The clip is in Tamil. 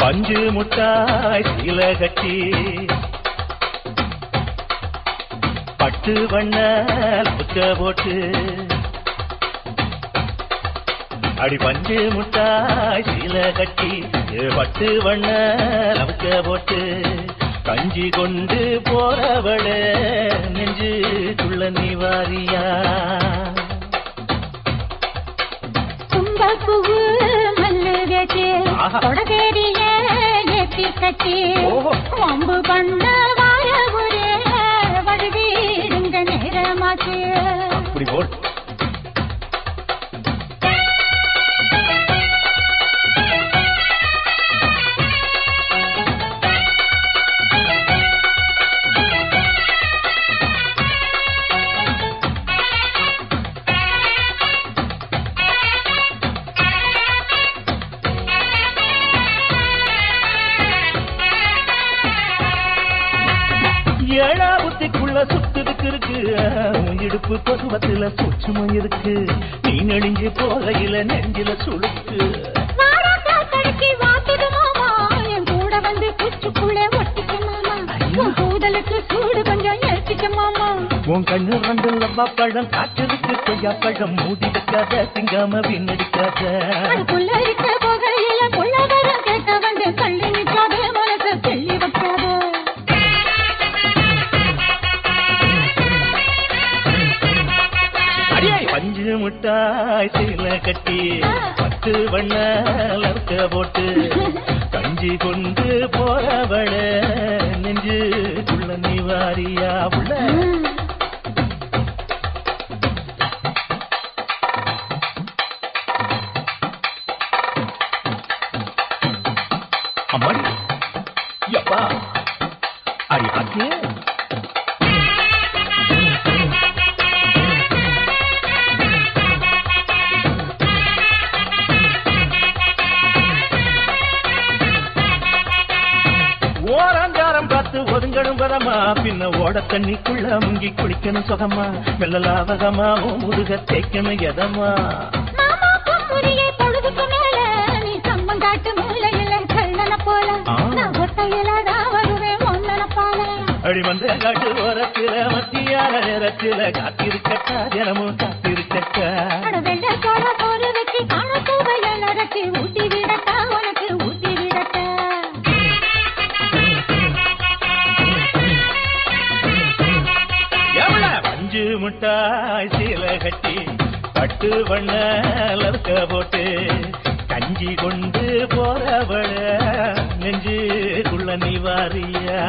பஞ்சு முட்டாய் சீல கட்டி பட்டு வண்ண புத்த போட்டு அடி பஞ்சு முட்டாய் சீல கட்டி பட்டு வண்ண புத்த போட்டு கஞ்சி கொண்டு போறவள நெஞ்சு துள்ள நிவாரியா தும்பப்பூவு மல்லுகட்டி கொடகேரிய ஏத்தி கட்டி வம்பு பண்ண வார ஒரே வழுவீடுங்க நேரமாச்சு அப்படி போட்டு ஏழா புத்திக்குள்ள சுத்துதுக்கு இருக்கு இடுப்பு பருவத்துல சூட்சுமம் இருக்கு நீ நெளிஞ்சு போகையில நெஞ்சில சுழுக்கு என் கூட வந்து குச்சுக்குள்ளே ஒட்டிக்க மாமா உன் கூதலுக்கு சூடு கொஞ்சம் ஏற்றிக்க மாமா உன் கண்ணு வந்து லவ்வா பழம் காற்றிருக்கு கொய்யா பழம் மூடி வைக்காத சிங்காம வீணடிக்காத அதுக்குள்ள இருக்க போகையில கொள்ளவரம் கேட்க வந்து தள்ளி நிற்காத மனசை தெள்ளி வைக்காத பஞ்சு முட்டாய் சீல கட்டி பத்து வண்ண லர்க்க போட்டு கஞ்சி கொண்டு போறவள நெஞ்சு உள்ள நிவாரியா உள்ள அம்மாடி யப்பா அடி பாத்தியே ஓராஞ்சாரம் பார்த்து ஒதுங்கணும் வரமா பின்ன ஓட தண்ணிக்குள்ள முங்கி குளிக்கணும் சுகமா மெல்லலாவகமா முதுக தேய்க்கணும் எதமா பொழுதுக்கு மேல நீ சம்பங்காட்டு மூலையில கள்ளன போல நான் ஒத்தையில வருவேன் ஒன்னன போல அடி வந்த காட்டு ஓரத்துல மத்தியான நேரத்துல காத்திருக்கட்டா தினமும் காத்திருக்கட்டா வெள்ள சோழ போரு வச்சு காண பூவையில ரச்சி ஊட்டி விடட்டா உனக்கு ஊட்டி விடட்டா பஞ்சு முட்டாய் சீல கட்டி பட்டு வண்ண லர்க்க போட்டு கஞ்சி கொண்டு போறவள நெஞ்சு குள்ள நிவாரியா